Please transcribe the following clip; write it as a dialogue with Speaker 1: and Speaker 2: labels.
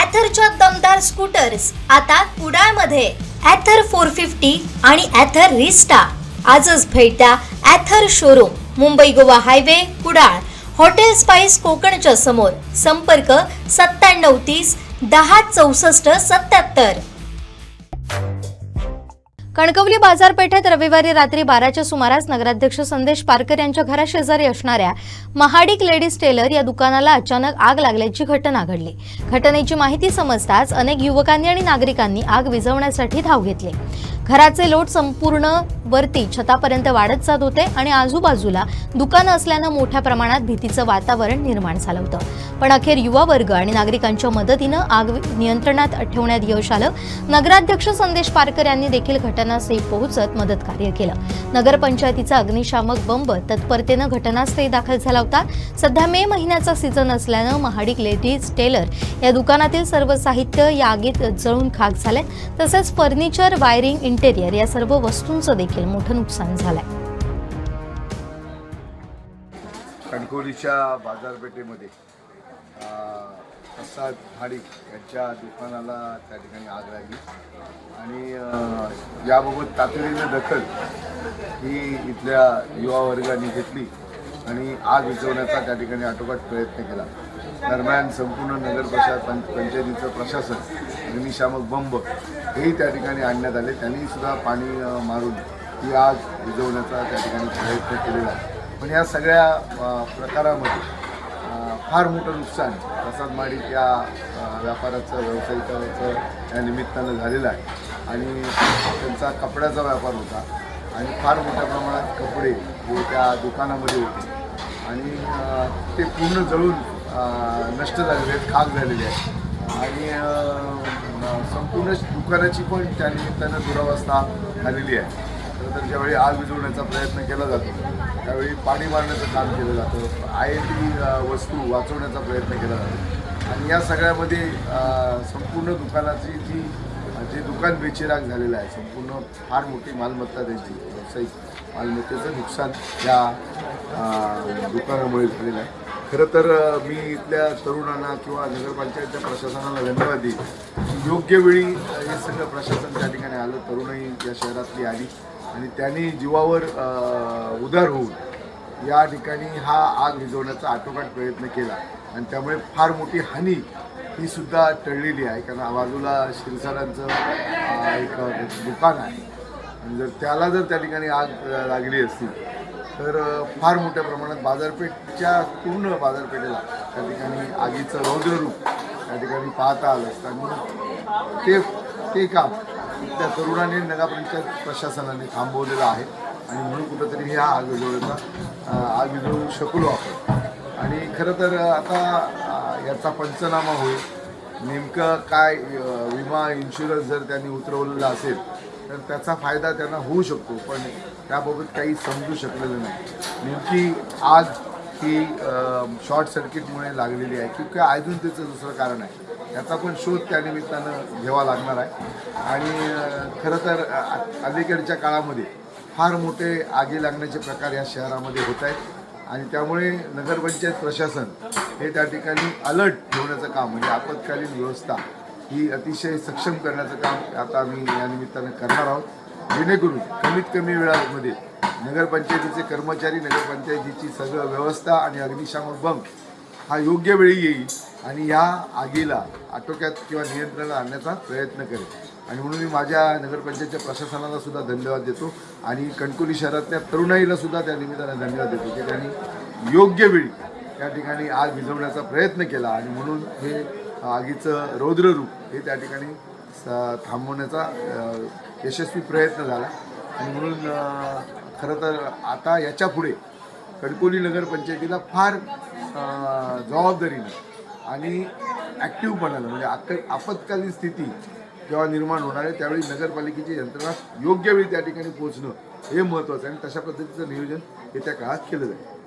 Speaker 1: ॲथरच्या दमदार स्कूटर्स आता कुडाळमध्ये. ॲथर 450 आणि ॲथर रिस्टा. आजच भेट द्या Ather showroom, Mumbai Goa highway, Kudal. Hotel spice कोकणच्या समोर. संपर्क 9730 10 64 77. कणकवली बाजारपेठेत रविवारी रात्री 12च्या सुमारास नगराध्यक्ष संदेश पारकर यांच्या घराशेजारी असणाऱ्या महाडिक लेडीज टेलर या दुकानाला अचानक आग लागल्याची घटना घडली. घटनेची माहिती समजताच अनेक युवकांनी आणि नागरिकांनी आग विझवण्यासाठी धाव घेतली. घराचे लोट संपूर्ण वरती छतापर्यंत वाढत जात होते आणि आजूबाजूला दुकानं असल्यानं मोठ्या प्रमाणात भीतीचं वातावरण निर्माण झालं होतं. पण अखेर युवा वर्ग आणि नागरिकांच्या मदतीनं आग नियंत्रणात ठेवण्यात यश आलं. नगराध्यक्ष संदेश पारकर यांनी देखील घटनास्थळी पोहोचत मदत कार्य केलं. नगरपंचायतीचा अग्निशामक बंब तत्परतेनं घटनास्थळी दाखल झाला होता. सध्या मे महिन्याचा सीझन असल्यानं महाडिक लेडीज टेलर या दुकानातील सर्व साहित्य या आगीत जळून खाक झाले. तसेच फर्निचर, वायरिंग, इंटेरियर या सर्व वस्तूंचं देखील मोठं नुकसान झालंय.
Speaker 2: कणकवलीच्या बाजारपेठेमध्ये प्रसाद हाडिक यांच्या दुकानाला त्या ठिकाणी आग लागली आणि याबाबत तातडीने दखल ही इथल्या युवा वर्गाने घेतली आणि आग विझवण्याचा त्या ठिकाणी आटोकाट प्रयत्न केला. दरम्यान संपूर्ण पंचायतीचं प्रशासन, अग्निशामक बंब हेही त्या ठिकाणी आणण्यात आले. त्यांनी सुद्धा पाणी मारून ही आग विझवण्याचा त्या ठिकाणी प्रयत्न केलेला आहे. पण या सगळ्या प्रकारामध्ये फार मोठं नुकसान प्रसाद माडिक या व्यापाराचं, व्यावसायिकाचं या निमित्तानं झालेलं आहे. आणि त्यांचा कपड्याचा व्यापार होता आणि फार मोठ्या प्रमाणात कपडे हे त्या दुकानामध्ये होते आणि ते पूर्ण जळून नष्ट झालेले आहेत, खाक झालेले आहेत आणि संपूर्ण दुकानाची पण त्या निमित्तानं दुरावस्था झालेली आहे. तर ज्यावेळी आग विझवण्याचा प्रयत्न केला जातो त्यावेळी पाणी मारण्याचं काम केलं जातं, आयएलटी वस्तू वाचवण्याचा प्रयत्न केला जातो आणि या सगळ्यामध्ये संपूर्ण दुकानाची जे दुकान बेचिराग झालेलं आहे, संपूर्ण फार मोठी मालमत्ता त्यांची व्यावसायिक मालमत्तेचं नुकसान या दुकानामुळे झालेलं आहे. खरं तर मी इथल्या तरुणांना किंवा नगरपंचायतच्या प्रशासनाला धन्यवाद देईन. योग्य वेळी हे सगळं प्रशासन त्या ठिकाणी आलं, तरुणही या शहरातली आली आणि त्यांनी जीवावर उदार होऊन या ठिकाणी हा आग विझवण्याचा आटोकाट प्रयत्न केला आणि त्यामुळे फार मोठी हानी ही सुद्धा टळलेली आहे. कारण बाजूला शिरसाडांचं एक दुकान आहे आणि जर त्याला त्या ठिकाणी आग लागली असती तर फार मोठ्या प्रमाणात बाजारपेठच्या पूर्ण बाजारपेठेला त्या ठिकाणी आगीचं रौद्र रूप त्या ठिकाणी पाहता आलं असतं आणि ते काम त्या तरुणाने नगरपंचायत प्रशासनाने थांबवलेलं आहे आणि म्हणून कुठंतरी ह्या आग विझवू शकलो आपण. आणि खरं तर आता याचा पंचनामा होईल. नेमकं काय विमा इन्शुरन्स जर त्यांनी उतरवलेला असेल तर त्याचा फायदा त्यांना होऊ शकतो, पण त्याबाबत काही समजू शकलेलं नाही. नेमकी आग ही शॉर्ट सर्किटमुळे लागलेली आहे की काय अजून त्याचं दुसरं कारण आहे, याचा पण शोध त्या निमित्तानं घ्यावा लागणार आहे. आणि खरं तर अलीकडच्या काळामध्ये फार मोठे आगी लागण्याचे प्रकार या शहरामध्ये होत आहेत आणि त्यामुळे नगरपंचायत प्रशासन हे त्या ठिकाणी अलर्ट ठेवण्याचं काम म्हणजे आपत्कालीन व्यवस्था ही अतिशय सक्षम करण्याचं काम आता आम्ही या निमित्तानं करणार आहोत, जेणेकरून कमीत कमी वेळामध्ये नगरपंचायतीचे कर्मचारी, नगरपंचायतीची सगळं व्यवस्था आणि अग्निशामक बंब हा योग्य वेळी येईल आणि या आगीला आटोक्यात किंवा नियंत्रणात आणण्याचा प्रयत्न करेल. आणि म्हणून मी माझ्या नगरपंचायतच्या प्रशासनाला सुद्धा धन्यवाद देतो आणि कणकवली शहरातल्या तरुणाईला सुद्धा त्या निमित्तानं धन्यवाद देतो की त्यांनी योग्य वेळी त्या ठिकाणी आग विझवण्याचा प्रयत्न केला आणि म्हणून हे आगीचं रौद्र रूप हे त्या ठिकाणी थांबवण्याचा यशस्वी प्रयत्न झाला. आणि म्हणून खरं तर आता याच्या पुढे कणकवली नगरपंचायतीला फार जबाबदारीनं आणि ॲक्टिव्हपणानं म्हणजे आपत्कालीन स्थिती जेव्हा निर्माण होणार आहे त्यावेळी नगरपालिकेची यंत्रणा योग्य वेळी त्या ठिकाणी पोहोचणं हे महत्त्वाचं आहे आणि तशा पद्धतीचं नियोजन येत्या काळात केलं जाईल.